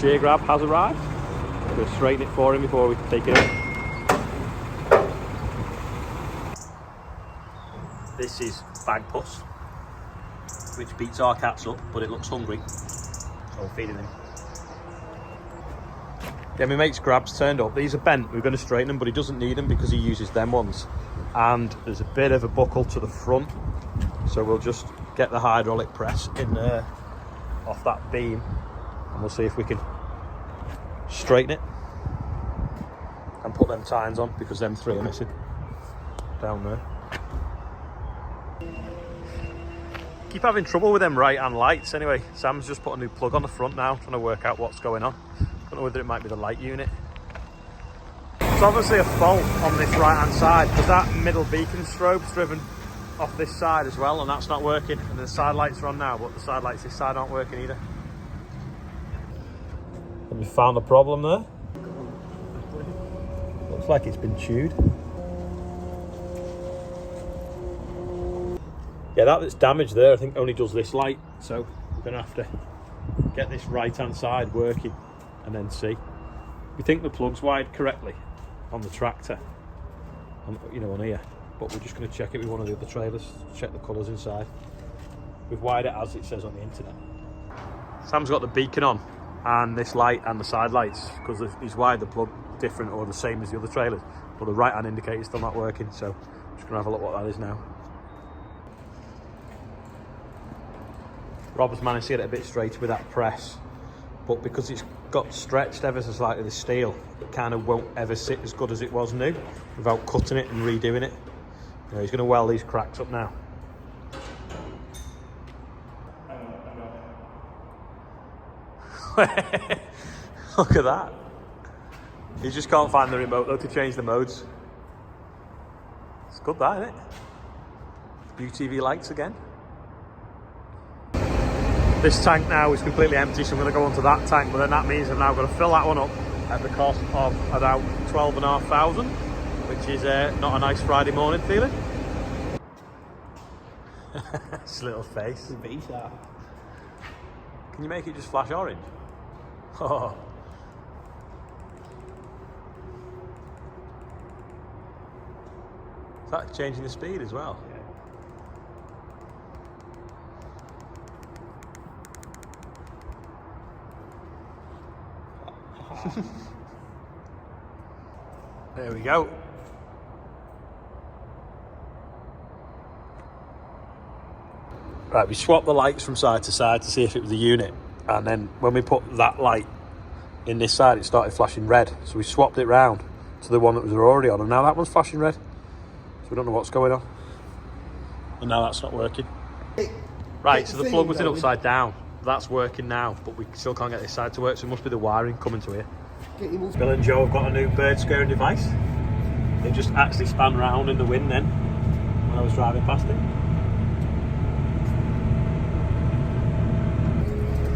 Gear grab has arrived. I'm going to straighten it for him before we take it in. This is Bag Puss, which beats our cats up, but it looks hungry, so I'm feeding him. Yeah, my mate's grabs turned up. These are bent. We're going to straighten them, but he doesn't need them because he uses them ones. And there's a bit of a buckle to the front, so we'll just get the hydraulic press in there off that beam, and we'll see if we can straighten it and put them tines on, because them three are missing down there. Keep having trouble with them right hand lights anyway. Sam's just put a new plug on the front now, trying to work out what's going on. Don't know whether it might be the light unit. It's obviously a fault on this right hand side, because that middle beacon strobe's driven off this side as well, and that's not working. And the side lights are on now, but the side lights this side aren't working either. Have we found the problem there? Looks like it's been chewed. Yeah, that's damaged there, I think only does this light, so we're going to have to get this right hand side working and then see. We think the plug's wired correctly on the tractor, on here, but we're just going to check it with one of the other trailers, check the colours inside. We've wired it as it says on the internet. Sam's got the beacon on and this light and the side lights, because he's wired the plug different or the same as the other trailers, but the right hand indicator is still not working, so I'm just going to have a look what that is now. Rob's managed to get it a bit straighter with that press, but because it's got stretched ever so slightly, the steel, it kind of won't ever sit as good as it was new without cutting it and redoing it. He's going to weld these cracks up now. Look at that. You just can't find the remote though to change the modes. It's good that, isn't it? UTV lights again. This tank now is completely empty, so I'm going to go onto that tank, but then that means I've now got to fill that one up at the cost of about 12,500, which is not a nice Friday morning feeling. His little face. Can you make it just flash orange? Oh. Is that changing the speed as well? There we go. Right, we swapped the lights from side to side to see if it was the unit, and then when we put that light in this side it started flashing red, so we swapped it round to the one that was already on, and now that one's flashing red, so we don't know what's going on, and now that's not working. Right, so the plug was in upside down. That's working now, but we still can't get this side to work, so it must be the wiring coming to here. Bill and Joe have got a new bird scaring device. They just actually span round in the wind then when I was driving past it.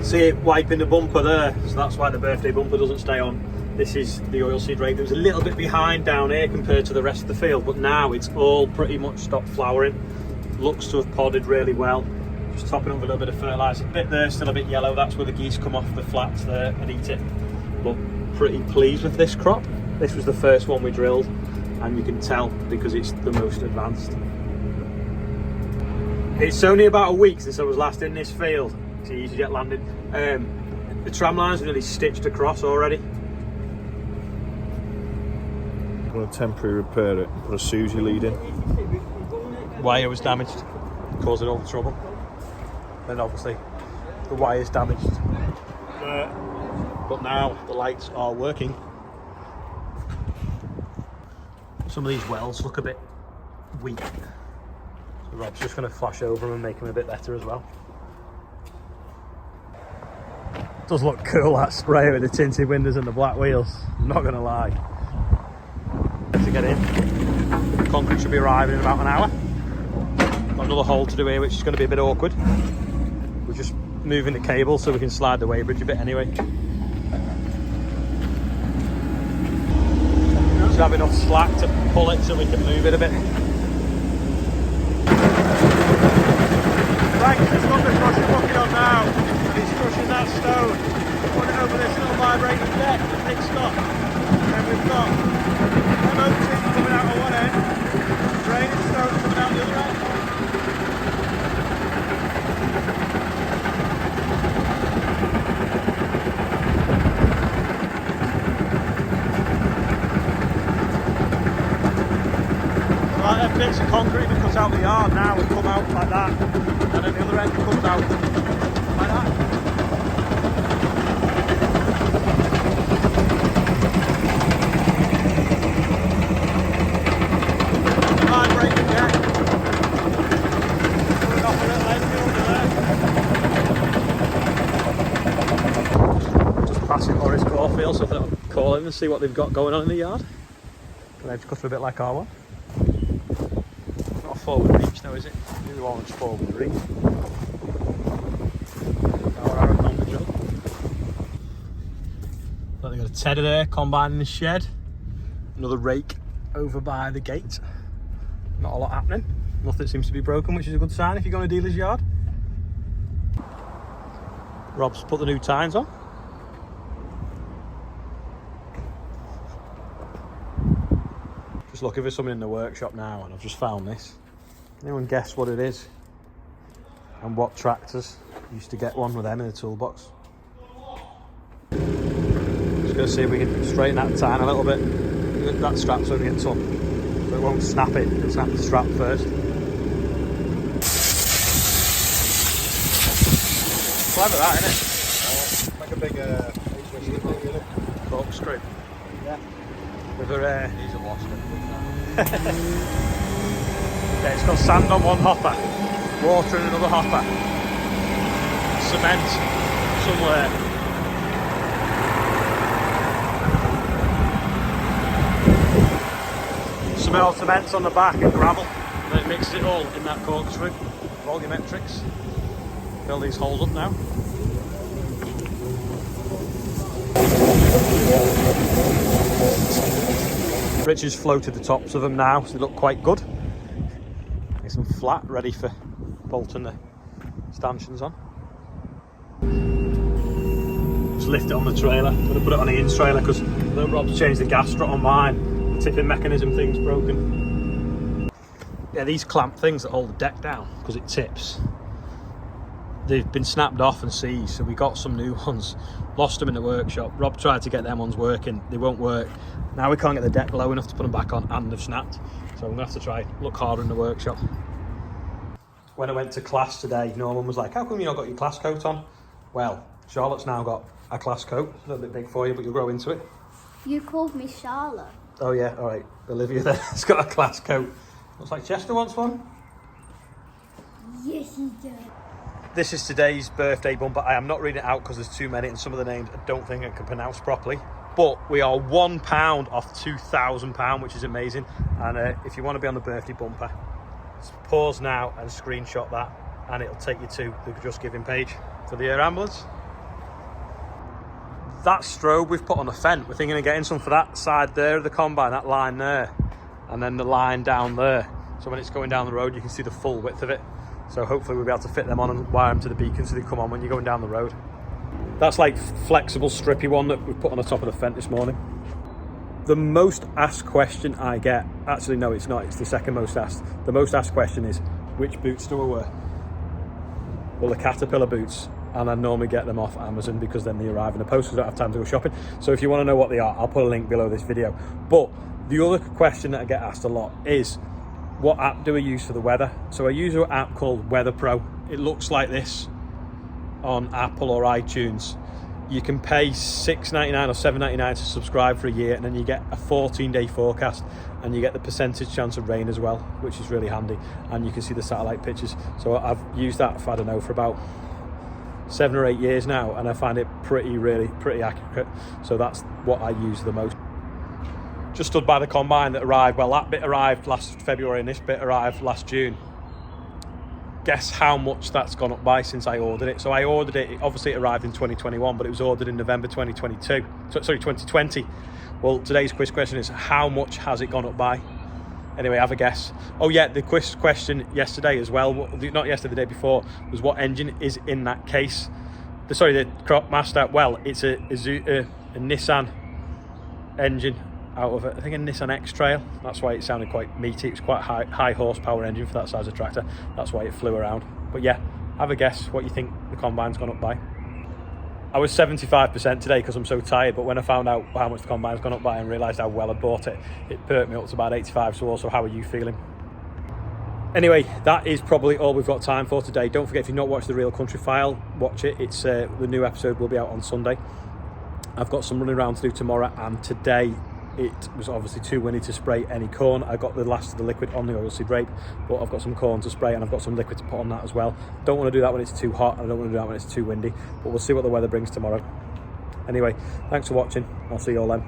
See it wiping the bumper there, so that's why the birthday bumper doesn't stay on. This is the oilseed rape. It was a little bit behind down here compared to the rest of the field, but now it's all pretty much stopped flowering. Looks to have podded really well. Just topping up with a little bit of fertiliser. Bit there, still a bit yellow. That's where the geese come off the flats there and eat it. But pretty pleased with this crop. This was the first one we drilled, and you can tell because it's the most advanced. It's only about a week since I was last in this field. It's EasyJet landing. The tram lines are nearly stitched across already. I'm going to temporarily repair it and put a Susie lead in. Wire was damaged, causing all the trouble. Then obviously the wire's damaged, but now the lights are working. Some of these welds look a bit weak, so Rob's just going to flash over them and make them a bit better as well. Does look cool, that spray with the tinted windows and the black wheels, I'm not going to lie. To get in, concrete should be arriving in about an hour. Got another hole to do here, which is going to be a bit awkward. We're just moving the cable so we can slide the weighbridge a bit anyway. Should have enough slack to pull it so we can move it a bit. Right, it's got the crusher bucket on now. It's crushing that stone. Put it over this little vibrating deck, the big stop. And then we've got MOT coming out of one end, drainage stones coming out the other end. Like them bits of concrete that cuts out the yard now will come out like that, and then the other end comes out like that. Vibrating deck. Put it off a little end over there. Just passing Morris Caulfield, so I thought I'd call in and see what they've got going on in the yard. And they've cut a bit like our one. Forward reach though, is it? The other one's forward reach. On the job. But they've got a tedder there, combine in the shed. Another rake over by the gate. Not a lot happening. Nothing seems to be broken, which is a good sign if you go in a dealer's yard. Rob's put the new tines on. Just looking for something in the workshop now, and I've just found this. Anyone guess what it is? And what tractors? Used to get one with them in the toolbox. Just gonna see if we can straighten that tine a little bit. That strap's only a ton, so it won't snap it. It'll snap the strap first. Clever that, isn't it? Like a big corkscrew. Yeah. With a These are lost. yeah, it's got sand on one hopper, water in another hopper, cement somewhere. Cement's on the back and gravel, and it mixes it all in that corkscrew. Volumetrics. Fill these holes up now. Richard's floated the tops of them now, so they look quite good. Nice and flat, ready for bolting the stanchions on. Just lift it on the trailer. I'm going to put it on the ins trailer because Rob's changed the gas strut on mine. The tipping mechanism thing's broken. Yeah, these clamp things that hold the deck down because it tips, they've been snapped off and seized, so we got some new ones. Lost them in the workshop. Rob tried to get them ones working, they won't work. Now we can't get the deck low enough to put them back on, and they've snapped. So I'm gonna have to try look harder in the workshop. When I went to class today, Norman was like, how come you not got your class coat on? Well, Charlotte's now got a class coat. It's a little bit big for you, but you'll grow into it. You called me Charlotte. Oh yeah, all right. Olivia then has got a class coat. Looks like Chester wants one. Yes, he does. This is today's birthday bumper. I am not reading it out because there's too many and some of the names I don't think I can pronounce properly. But we are £1 off £2,000, which is amazing. And if you want to be on the birthday bumper, pause now and screenshot that, and it'll take you to the Just Giving page for the air ambulance. That strobe we've put on the fence, we're thinking of getting some for that side there of the combine, that line there, and then the line down there. So when it's going down the road, you can see the full width of it. So hopefully we'll be able to fit them on and wire them to the beacon so they come on when you're going down the road. That's like flexible strippy one that we put on the top of the fence this morning. The most asked question I get, actually no it's not, it's the second most asked. The most asked question is, which boots do I wear? Well, the Caterpillar boots, and I normally get them off Amazon because then they arrive in the post because I don't have time to go shopping. So if you want to know what they are, I'll put a link below this video. But the other question that I get asked a lot is, what app do I use for the weather? So I use an app called Weather Pro. It looks like this on Apple or iTunes. You can pay $6.99 or $7.99 to subscribe for a year, and then you get a 14-day forecast, and you get the percentage chance of rain as well, which is really handy, and you can see the satellite pictures. So I've used that for, I don't know, for about 7 or 8 years now, and I find it pretty accurate. So that's what I use the most. Just stood by the combine that arrived. Well, that bit arrived last February and this bit arrived last June. Guess how much that's gone up by since I ordered it. So I ordered it, obviously it arrived in 2021, but it was ordered in November 2020. Well, today's quiz question is, how much has it gone up by? Anyway, have a guess. Oh yeah, the quiz question yesterday as well, not yesterday, the day before, was what engine is in that case. the crop master. Well, it's a Nissan engine out of, I think, a Nissan X-Trail. That's why it sounded quite meaty. It was quite high horsepower engine for that size of tractor. That's why it flew around. But yeah, have a guess what you think the combine's gone up by. I was 75% today because I'm so tired, but when I found out how much the combine's gone up by and realised how well I bought it, it perked me up to about 85. So also, how are you feeling? Anyway, that is probably all we've got time for today. Don't forget, if you've not watched The Real Country File, watch it. It's the new episode will be out on Sunday. I've got some running around to do tomorrow, and today it was obviously too windy to spray any corn. I got the last of the liquid on the oilseed rape, but I've got some corn to spray and I've got some liquid to put on that as well. Don't want to do that when it's too hot, and I don't want to do that when it's too windy, but we'll see what the weather brings tomorrow. Anyway, thanks for watching. I'll see you all then.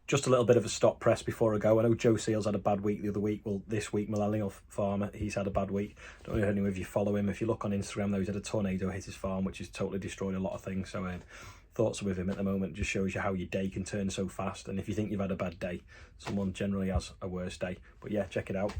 Just a little bit of a stop press before I go. I know Joe Seals had a bad week the other week. Well, this week, Millennial Farmer, he's had a bad week. Don't know if any of you follow him. If you look on Instagram, though, he's had a tornado hit his farm, which has totally destroyed a lot of things. So thoughts are with him at the moment. Just shows you how your day can turn so fast. And if you think you've had a bad day, someone generally has a worse day. But yeah, check it out.